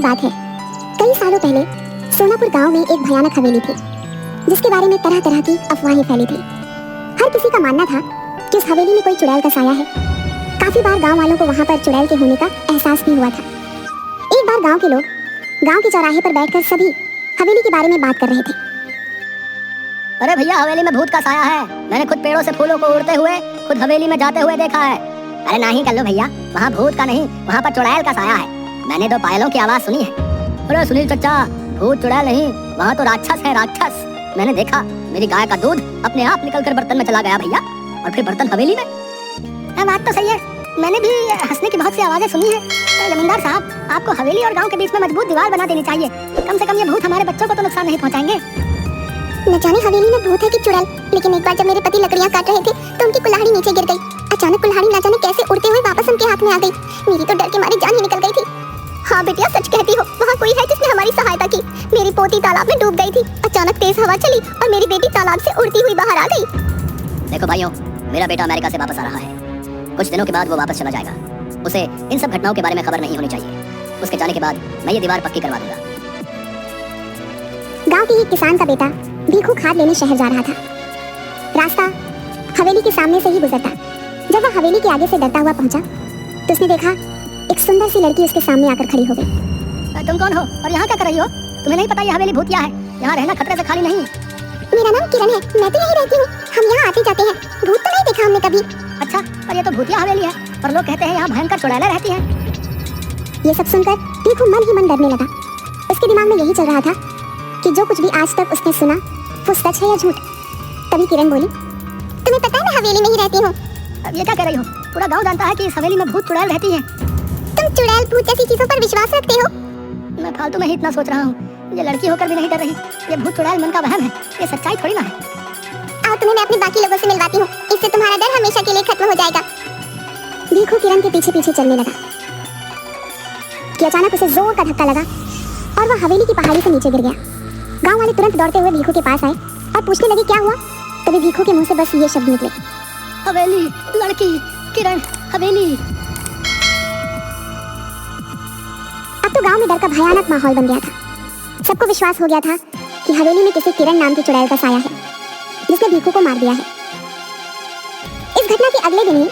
बात है, कई सालों पहले सोनापुर गांव में एक भयानक हवेली थी जिसके बारे में तरह तरह की अफवाहें फैली थी। हर किसी का मानना था कि उस हवेली में कोई चुड़ैल का साया है। काफी बार गांव वालों को वहां पर चुड़ैल के होने का एहसास भी हुआ था। एक बार गांव के लोग गांव के चौराहे पर बैठकर सभी हवेली के बारे में बात कर रहे थे। अरे भैया, हवेली में भूत का साया है। मैंने खुद पेड़ों से फूलों को उड़ते हुए खुद हवेली में जाते हुए देखा है। अरे नहीं कर लो भैया, वहाँ भूत का नहीं, वहाँ पर चुड़ैल का साया है। मैंने तो पायलों की आवाज सुनी है। अरे सुनील चचा, भूत चुड़ैल नहीं, वहाँ तो राक्षस है, राक्षस। मैंने देखा, मेरी गाय का दूध अपने आप निकलकर बर्तन में चला गया भैया, और फिर बर्तन हवेली में। बात तो सही है, मैंने भी हंसने की बहुत सी आवाजें सुनी है। जमींदार साहब, आपको हवेली और गांव के बीच में मजबूत दीवार बना देनी चाहिए। कम से कम ये भूत हमारे बच्चों को तो नुकसान नहीं पहुंचाएंगे। न जाने हवेली में भूत है कि चुड़ैल, लेकिन एक बार जब मेरे पति लकड़ियां काट रहे थे तो उनकी कुल्हाड़ी नीचे गिर गई। अचानक कुल्हाड़ी न जाने कैसे उड़ते हुए वापस उनके हाथ में आ गई। मेरी तो डर के मारे जान ही निकल गई थी। हाँ बेटिया, सच कहती हो, वहाँ कोई है जिसने हमारी सहायता की। मेरी पोती तालाब में डूब गई थी। अचानक तेज हवा चली और मेरी बेटी तालाब से उड़ती हुई बाहर आ गई। देखो भाइयों, मेरा बेटा अमेरिका से वापस आ रहा है। कुछ दिनों के बाद वो वापस चला जाएगा। उसे इन सब घटनाओं के बारे में खबर नहीं होनी चाहिए। उसके जाने के बाद मैं ये दीवार पक्की करवा दूंगा। गांव के एक किसान का बेटा भीखू खाद लेने शहर जा रहा था। रास्ता हवेली के सामने से ही गुजरता। जब वह हवेली के आगे से डरता हुआ पहुंचा तो उसने देखा एक सुंदर सी लड़की उसके सामने आकर खड़ी हो गई। तुम कौन हो और यहाँ क्या कर रही हो? तुम्हें नहीं पता ये हवेली भूतिया है? यहाँ रहना खतरे से खाली नहीं। मेरा नाम किरण है, मैं तो यहीं रहती हूँ। हम यहाँ आते जाते हैं, भूत तो नहीं देखा हमने कभी। अच्छा, पर ये तो भूतिया हवेली है और लोग कहते हैं यहाँ भयंकर चुड़ैलें रहती हैं। ये सब सुनकर भीखू मन ही मन डरने लगा। उसके दिमाग में यही चल रहा था कि जो कुछ भी आज तक उसने सुना वो सच है या झूठ। तभी किरण बोली, तुम्हें पता है मैं हवेली में ही रहती हूँ। अब ये क्या कह रही हो? पूरा गांव जानता है कि इस हवेली में भूत चुड़ैल रहती है। तुम चुड़ैल भूत जैसी चीजों पर विश्वास रखते हो? मैं फालतू में ही इतना सोच रहा हूँ। ये लड़की होकर भी नहीं डर रही। ये भूत चुड़ैल मन का वहम है, ये सच्चाई थोड़ी ना है। आओ तुम्हें मैं अपने बाकी लोगों से मिलवाती हूँ, इससे तुम्हारा डर हमेशा के लिए खत्म हो जाएगा। भीखू किरण के पीछे पीछे चलने लगा कि अचानक उसे जोर का धक्का लगा और वह हवेली की पहाड़ी से नीचे गिर गया। गांव वाले तुरंत दौड़ते हुए भीखू के पास आए और पूछने लगे क्या हुआ। तभी भीखू के मुंह से बस ये शब्द निकले, हवेली, लड़की, किरण, हवेली। अब तो गांव में डर का भयानक माहौल बन गया था। सबको विश्वास हो गया था कि हवेली में किसी किरण नाम की चुड़ैल का साया है जिसने भीखू को मार दिया है। इस घटना के अगले दिन ही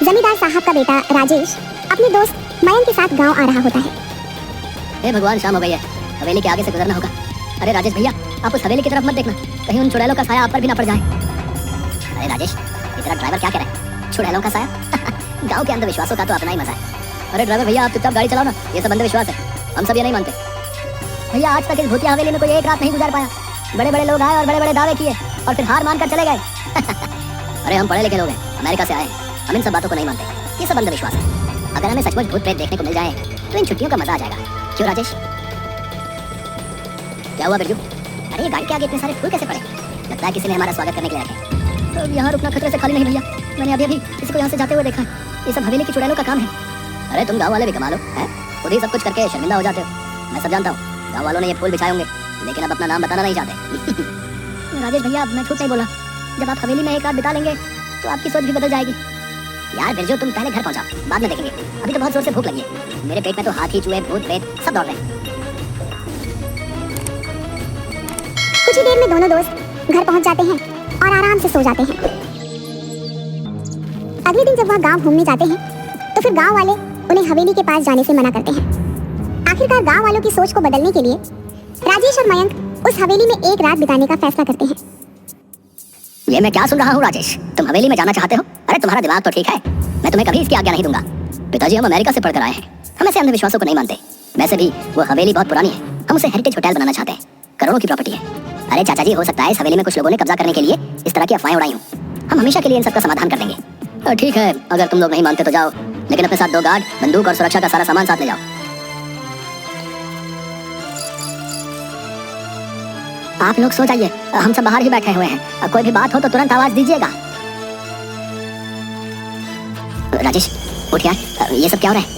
जमींदार साहब का बेटा राजेश अपने दोस्त मयंक के साथ गांव आ रहा होता है। हे भगवान, शाम हो गई है, हवेली के आगे से गुजरना होगा। अरे राजेश भैया, आप उस हवेली की तरफ मत देखना, कहीं उन चुड़ैलों का साया आप पर भी ना पड़ जाए। अरे राजेश, ये तेरा ड्राइवर क्या कह रहा है? चुड़ैलों का साया? गांव के अंधविश्वासों का तो अपना ही मजा है। अरे ड्राइवर भैया, आप चुपचाप गाड़ी चलाओ ना, ये सब अंधविश्वास है, हम सब ये नहीं मानते। भैया, आज तक इस भूतिया हवेली में कोई एक रात नहीं गुजार पाया। बड़े बड़े लोग आए और बड़े बड़े दावे किए और फिर हार मानकर चले गए। अरे हम पढ़े लिखे लोग हैं, अमेरिका से आए हैं, हम इन सब बातों को नहीं मानते। ये सब अंधविश्वास है। अगर हमें सचमुच भूत प्रेत देखने को मिल जाए तो इन छुट्टियों का मजा आ जाएगा। क्यों राजेश? क्या हुआ बिरजू? अरे ये गाड़ी के आगे इतने सारे फूल कैसे पड़े? लगता है किसी ने हमारा स्वागत करने के लिए रखे। तो यहाँ रुकना खतरे से खाली नहीं भैया, मैंने अभी किसी को यहाँ से जाते हुए देखा है। ये सब हवेली की चुड़ैलों का काम है। अरे तुम गाँव वाले भी कमा लो, हैं? खुद ही सब कुछ करके शर्मिंदा हो जाते हो। मैं सब जानता हूँ, गाँव वालों ने ये फूल बिछाए होंगे, लेकिन अब अपना नाम बताना नहीं चाहते। राजेश भैया, मैं झूठ नहीं बोला। जब आप हवेली में एक रात बिता लेंगे तो आपकी सोच भी बदल जाएगी। यार बिरजू, तुम पहले घर पहुंचाओ, बाद में देखेंगे। अभी तो बहुत जोर से भूख लगी है। मेरे पेट में तो हाथी, चूहे, भूत प्रेत सब दौड़ रहे हैं। कुछ ही देर में दोनों दोस्त घर पहुंच जाते हैं और आराम से सो जाते हैं। अगले दिन जब वह गांव घूमने जाते हैं तो फिर गांव वाले उन्हें हवेली के पास जाने से मना करते हैं। आखिरकार गांव वालों की सोच को बदलने के लिए राजेश और मयंक उस हवेली में एक रात बिताने का फैसला करते हैं। ये मैं क्या सुन रहा हूँ राजेश? तुम हवेली में जाना चाहते हो? अरे तुम्हारा दिमाग तो ठीक है, मैं तुम्हें कभी इसकी आज्ञा नहीं दूंगा। पिताजी हम अमेरिका से पढ़कर आए हैं, हम ऐसे अंधविश्वासों को नहीं मानते। वैसे भी वो हवेली बहुत पुरानी है, हम उसे हेरिटेज होटल बनाना चाहते हैं, करोड़ों की प्रॉपर्टी है। अरे चाचा जी, हो सकता है इस हवेली में कुछ लोगों ने कब्जा करने के लिए इस तरह की अफवाहें उड़ाई हूँ। हम हमेशा के लिए इन सब का समाधान कर देंगे। ठीक है, अगर तुम लोग नहीं मानते तो जाओ, लेकिन अपने साथ 2 गार्ड, बंदूक और सुरक्षा का सारा सामान साथ ले जाओ। आप लोग सो जाइए, हम सब बाहर ही बैठे हुए हैं। कोई भी बात हो तो तुरंत आवाज दीजिएगा। राजेश उठ यार, ये सब क्या हो रहा है?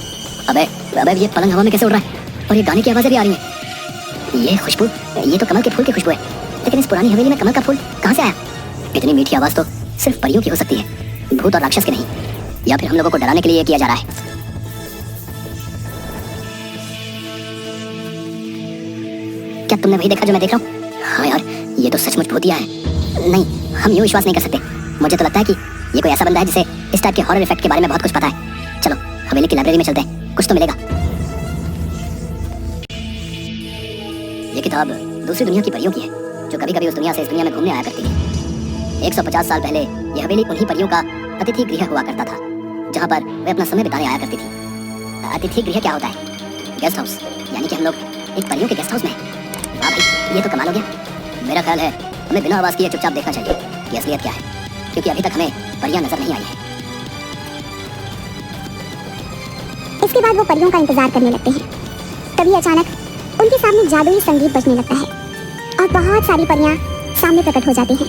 अबे ये पलंग हवा में कैसे उड़ रहा है? और ये गाने की आवाजें भी आ रही हैं। ये खुशबू, ये तो कमल के फूल की खुशबू है, लेकिन इस पुरानी हवेली में कमल का फूल कहाँ से आया? इतनी मीठी आवाज तो सिर्फ परियों की हो सकती है, भूत और राक्षस की नहीं। या फिर हम लोगों को डराने के लिए किया जा रहा है। क्या तुमने वही देखा जो मैं देख रहा हूँ? हाँ यार, ये तो सचमुच भूतिया है। नहीं, हम यूं विश्वास नहीं कर सकते। मुझे तो लगता है कि ये कोई ऐसा बंदा है जिसे इस टाइप के हॉरर इफेक्ट के बारे में बहुत कुछ पता है। चलो हवेली की लाइब्रेरी में चलते हैं, कुछ तो मिलेगा। ये किताब दूसरी दुनिया की परियों की है, जो कभी कभी उस दुनिया से इस दुनिया में घूमने आया करती थी। 150 साल पहले ये हवेली उन्हीं परियों का अतिथि गृह हुआ करता था, जहाँ पर वे अपना समय बिताने आया करती थी। अतिथि गृह क्या होता है? गेस्ट हाउस, यानी कि हम लोग एक परियों के गेस्ट हाउस में हैं। वाह भाई, ये तो कमाल हो गया। मेरा ख्याल है हमें बिना आवाज किए चुपचाप देखना चाहिए कि असलियत क्या है, क्योंकि अभी तक हमें परियां नजर नहीं आई है। इसके बाद वो परियों का इंतजार करने लगते हैं। तभी अचानक उनके सामने जादुई संगीत बजने लगता है और बहुत सारी परियां सामने प्रकट हो जाती हैं।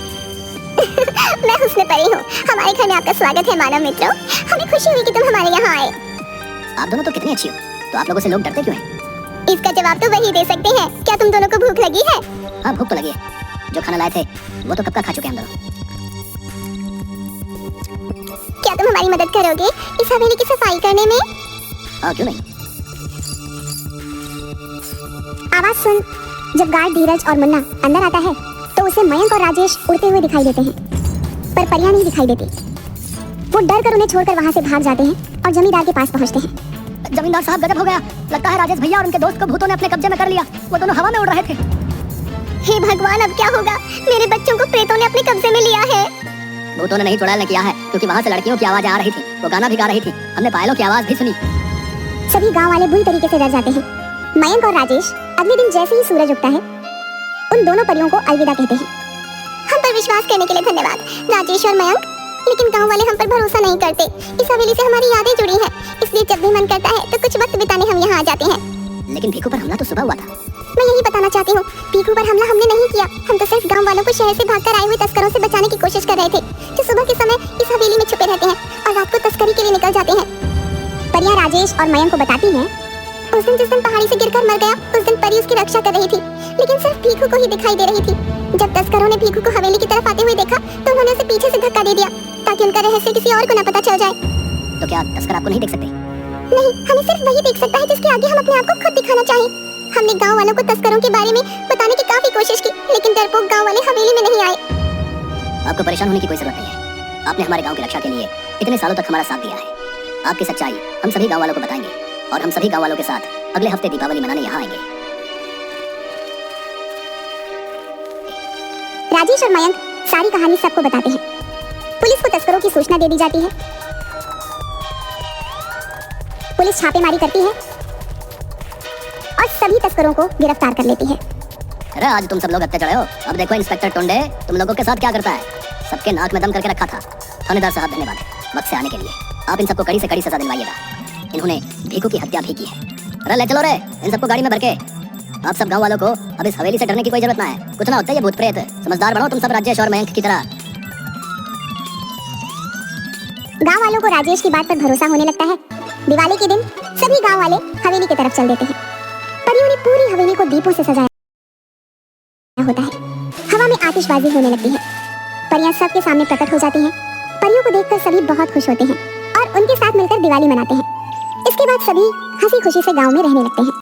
मैं हुस्न परी हूँ, हमारे घर में आपका स्वागत है मानव मित्रों। हमें खुशी हुई कि तुम हमारे यहाँ आए। आप दोनों तो कितनी अच्छी हो, तो आप लोगों से लोग डरते क्यों हैं? इसका जवाब तो वही दे सकते हैं। क्या तुम दोनों को भूख लगी है? हाँ, भूख तो लगी है। जो खाना लाए थे वो तो कब का खा चुके हैं हम दोनों। क्या तुम हमारी मदद करोगे इस हवेली की सफाई करने में? हाँ, क्यों नहीं। आवाज सुन जब गार्ड धीरज और मुन्ना अंदर आता है तो उसे मयंक और राजेश उड़ते हुए दिखाई देते हैं, पर परियां नहीं दिखाई देती। वो डर कर उन्हें छोड़कर वहां से भाग जाते हैं और जमींदार के पास पहुंचते हैं। जमींदार साहब, गजब हो गया। लगता है राजेश भैया और उनके दोस्त को भूतों ने अपने कब्जे में कर लिया। वो दोनों हवा में उड़ रहे थे। हे भगवान, अब क्या होगा? मेरे बच्चों को प्रेतों ने अपने कब्जे में लिया है। भूतों ने नहीं, चुड़ैल ने किया है, क्योंकि वहां से लड़कियों की आवाज आ रही थी। वो गाना भी गा रही थी, हमने पायलों की आवाज भी सुनी। सभी गांव वाले बुरी तरीके से डर जाते हैं। मयंक और राजेश अगले दिन जैसे ही सूरज उगता है उन दोनों परियों को अलविदा कहते हैं। हम पर विश्वास करने के लिए धन्यवाद राजेश और मयंक, लेकिन गांव वाले हम पर भरोसा नहीं करते। इस हवेली से हमारी यादें जुड़ी हैं, इसलिए जब भी मन करता है तो कुछ वक्त बिताने हम यहाँ आ जाते हैं। लेकिन भीखू पर हमला तो सुबह हुआ था। मैं यही बताना चाहती हूँ, पीकू पर हमला हमने नहीं किया। हम तो सिर्फ गांव वालों को शहर से भागकर आए हुए तस्करों से बचाने की कोशिश कर रहे थे, जो सुबह के समय इस हवेली में छुपे रहते हैं और रात को तस्करी के लिए निकल जाते हैं। परियां राजेश और मयंक को बताती हैं, उस दिन जिस दिन पहाड़ी से गिरकर मर गया, उस दिन परी उसकी रक्षा कर रही थी, लेकिन सिर्फ भीखू को ही दिखाई दे रही थी। जब तस्करों ने भीखू को हवेली की तरफ आते हुए देखा तो उन्होंने उसे पीछे से धक्का दे दिया, ताकि उनका रहस्य किसी और को न पता चल जाए। तो क्या तस्कर आपको नहीं देख सकते? नहीं, हमें सिर्फ वही देख सकता है जिसके आगे हम अपने आप को खुद दिखाना चाहें। हमने गांव वालों को तस्करों के बारे में बताने की काफी कोशिश की, लेकिन डरपोक गांव वाले हवेली में नहीं आए। आपको परेशान होने की कोई जरूरत नहीं है। आपने हमारे गांव की रक्षा के लिए इतने सालों तक हमारा साथ दिया है। आपकी सच्चाई हम सभी गांव वालों को बताएंगे और हम सभी गांव वालों के साथ अगले हफ्ते दीपावली मनाने यहाँ आएंगे। राजेश और मयंक सारी कहानी सबको बताते हैं। पुलिस को तस्करों की सूचना दे दी जाती है। पुलिस छापेमारी करती है और सभी तस्करों को गिरफ्तार कर लेती है। अरे आज तुम सब लोग अत्ते चढ़े हो। अब देखो इंस्पेक्टर टुंडे तुम लोगों के साथ क्या करता है। सबके नाक में दम करके रखा था। थानेदार साहब, धन्यवाद वक्त से आने के लिए। आप इन सबको कड़ी से कड़ी सजा दिलवाइएगा। इन्होंने भीखू की हत्या भी की है। अरे ले चलो रे इन सबको गाड़ी में भर के। आप सब गांव वालों को अब इस हवेली से डरने की कोई जरूरत ना है। कुछ ना होता है ये भूत प्रेत। समझदार बनो तुम सब राजेश और मयंक की तरह। गांव वालों को राजेश की बात पर भरोसा होने लगता है। दिवाली के दिन सभी गांव वाले हवेली की तरफ चल देते हैं। परियों ने पूरी हवेली को दीपों से सजाया होता है। हवा में आतिशबाजी होने लगती है। परियां सबके सामने प्रकट हो जाती हैं। परियों को देखकर सभी बहुत खुश होते हैं और उनके साथ मिलकर दिवाली मनाते हैं। इसके बाद सभी हंसी खुशी से गांव में रहने लगते हैं।